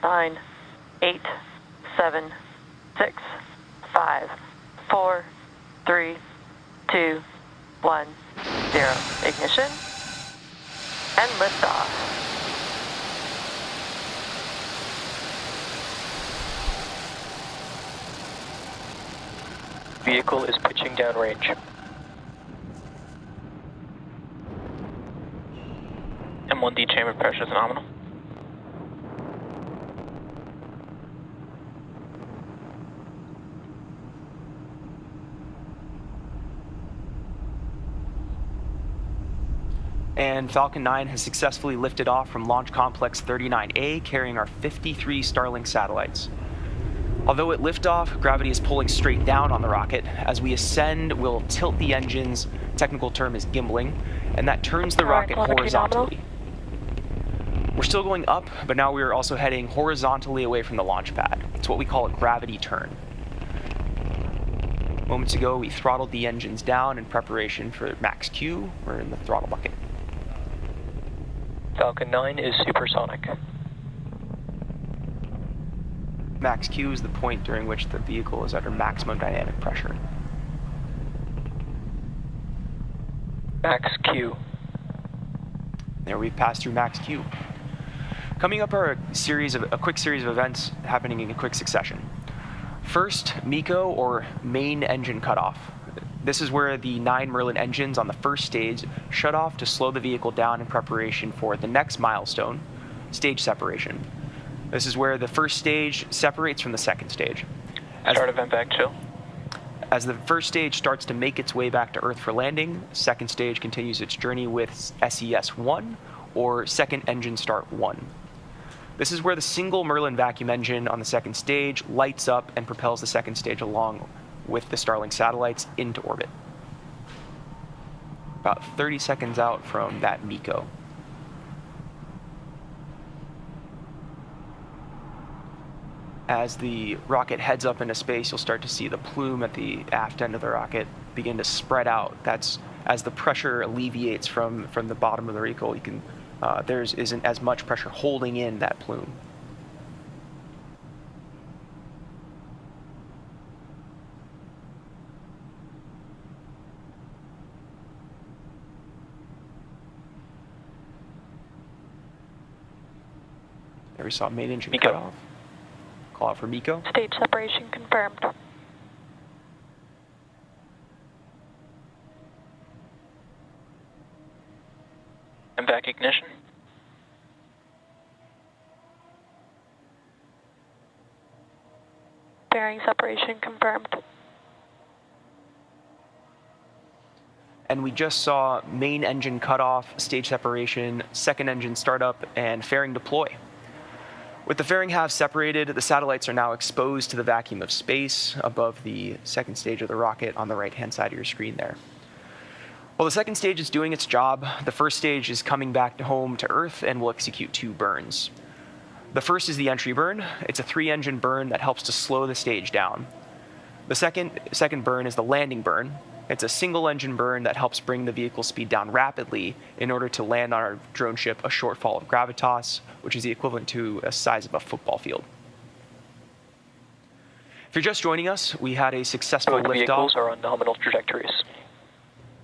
9, 8, 7, 6, 5, 4, 3, 2, 1, 0. Ignition and liftoff. Vehicle is pitching downrange. M1D chamber pressure is nominal. And Falcon 9 has successfully lifted off from Launch Complex 39A, carrying our 53 Starlink satellites. Although at liftoff, gravity is pulling straight down on the rocket. As we ascend, we'll tilt the engines, technical term is gimbling, and that turns the rocket horizontally. We're still going up, but now we are also heading horizontally away from the launch pad. It's what we call a gravity turn. Moments ago, we throttled the engines down in preparation for max Q. We're in the throttle bucket. Falcon 9 is supersonic. Max Q is the point during which the vehicle is under maximum dynamic pressure. Max Q. There, we've passed through max Q. Coming up are a quick series of events happening in a quick succession. First, MECO, or main engine cutoff. This is where the 9 Merlin engines on the first stage shut off to slow the vehicle down in preparation for the next milestone, stage separation. This is where the first stage separates from the second stage. Start event back chill. As the first stage starts to make its way back to Earth for landing, the second stage continues its journey with SES-1, or second engine start 1. This is where the single Merlin vacuum engine on the second stage lights up and propels the second stage along with the Starlink satellites into orbit. About 30 seconds out from that MECO. As the rocket heads up into space, you'll start to see the plume at the aft end of the rocket begin to spread out. That's as the pressure alleviates from the bottom of the vehicle. There isn't as much pressure holding in that plume. There we saw main engine cut off. Call out for MECO. Stage separation confirmed. And back ignition. Bearing separation confirmed. And we just saw main engine cutoff, stage separation, second engine startup, and fairing deploy. With the fairing halves separated, the satellites are now exposed to the vacuum of space above the second stage of the rocket on the right-hand side of your screen there. While the second stage is doing its job, the first stage is coming back home to Earth and will execute 2 burns. The first is the entry burn. It's a 3-engine burn that helps to slow the stage down. The second burn is the landing burn. It's a single-engine burn that helps bring the vehicle speed down rapidly in order to land on our drone ship a short fall of gravitas, which is the equivalent to a size of a football field. If you're just joining us, we had a successful liftoff. Vehicles are on nominal trajectories.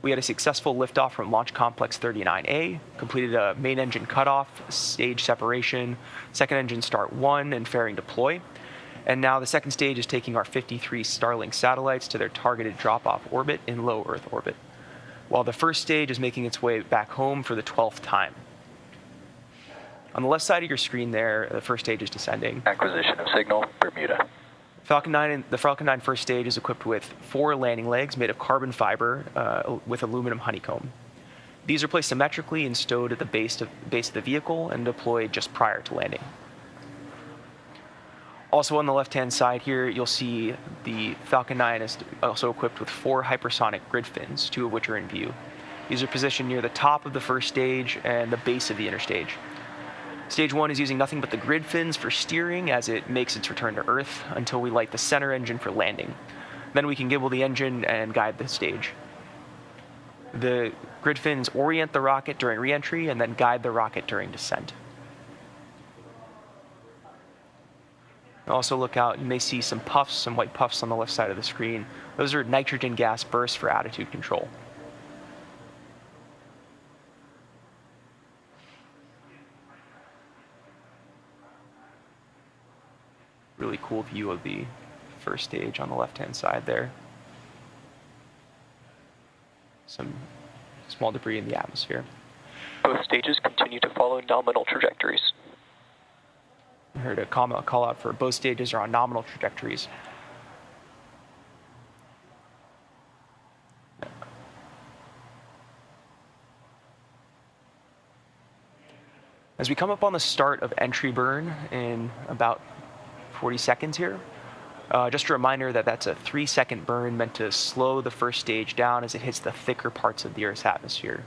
We had a successful liftoff from Launch Complex 39A, completed a main engine cutoff, stage separation, second engine start 1, and fairing deploy. And now the second stage is taking our 53 Starlink satellites to their targeted drop-off orbit in low Earth orbit, while the first stage is making its way back home for the 12th time. On the left side of your screen there, the first stage is descending. Acquisition of signal, Bermuda. The Falcon 9 first stage is equipped with 4 landing legs made of carbon fiber with aluminum honeycomb. These are placed symmetrically and stowed at the base of the vehicle and deployed just prior to landing. Also on the left-hand side here, you'll see the Falcon 9 is also equipped with 4 hypersonic grid fins, 2 of which are in view. These are positioned near the top of the first stage and the base of the interstage. Stage 1 is using nothing but the grid fins for steering as it makes its return to Earth until we light the center engine for landing. Then we can gimbal the engine and guide the stage. The grid fins orient the rocket during re-entry and then guide the rocket during descent. Also look out, you may see some puffs, some white puffs on the left side of the screen. Those are nitrogen gas bursts for attitude control. Really cool view of the first stage on the left-hand side there. Some small debris in the atmosphere. Both stages continue to follow nominal trajectories. I heard a call out for both stages are on nominal trajectories. As we come up on the start of entry burn in about 40 seconds here, just a reminder that that's a 3-second burn meant to slow the first stage down as it hits the thicker parts of the Earth's atmosphere.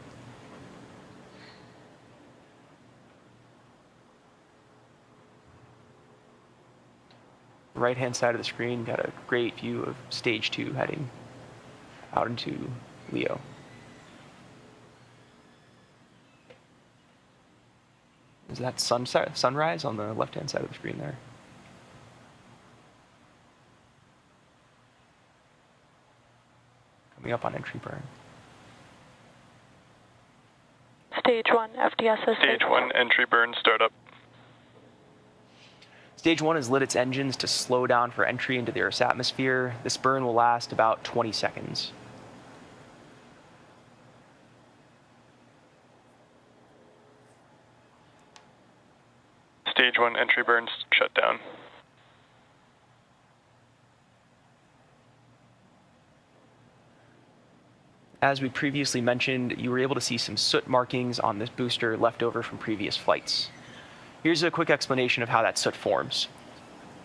Right-hand side of the screen got a great view of stage 2 heading out into Leo. Is that sunrise on the left-hand side of the screen there? Coming up on entry burn. Stage 1, FDSS. Stage 1, entry burn, startup. Stage 1 has lit its engines to slow down for entry into the Earth's atmosphere. This burn will last about 20 seconds. Stage 1, entry burns, shut down. As we previously mentioned, you were able to see some soot markings on this booster left over from previous flights. Here's a quick explanation of how that soot forms.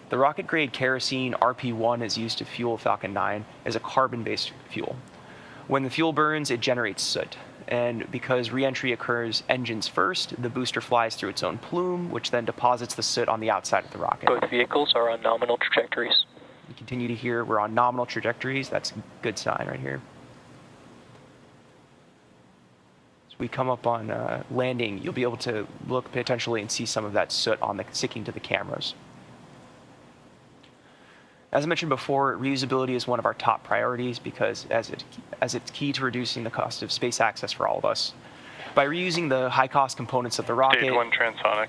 The rocket-grade kerosene RP-1 is used to fuel Falcon 9 as a carbon-based fuel. When the fuel burns, it generates soot. And because re-entry occurs engines first, the booster flies through its own plume, which then deposits the soot on the outside of the rocket. Both vehicles are on nominal trajectories. You continue to hear we're on nominal trajectories. That's a good sign right here. We come up on landing, you'll be able to look potentially and see some of that soot sticking to the cameras. As I mentioned before, reusability is one of our top priorities because as it's key to reducing the cost of space access for all of us. By reusing the high-cost components of the rocket, Stage 1, transonic.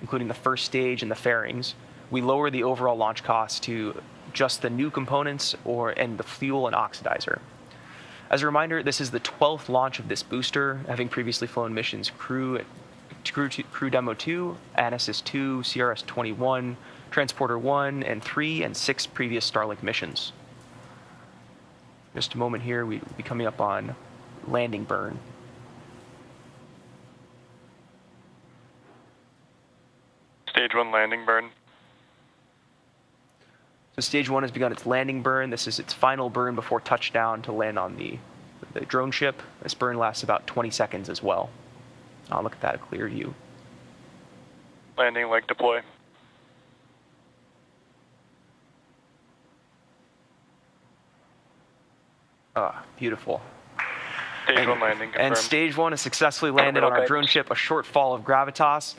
including the first stage and the fairings, we lower the overall launch cost to just the new components and the fuel and oxidizer. As a reminder, this is the 12th launch of this booster, having previously flown missions Crew Demo 2, Anasis 2, CRS 21, Transporter 1, and 3, and 6 previous Starlink missions. Just a moment here, we'll be coming up on landing burn. Stage 1, landing burn. So stage 1 has begun its landing burn. This is its final burn before touchdown to land on the drone ship. This burn lasts about 20 seconds as well. I'll look at that, a clear view. Landing leg deploy. Beautiful. Stage 1 landing confirmed. And stage 1 has successfully landed on our drone ship, a short fall of gravitas.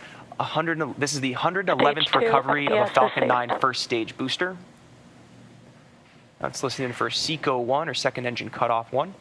This is the 111th Stage 2, recovery of a FDSS. Falcon 9 first stage booster. That's listening for SECO 1 or second engine cutoff 1.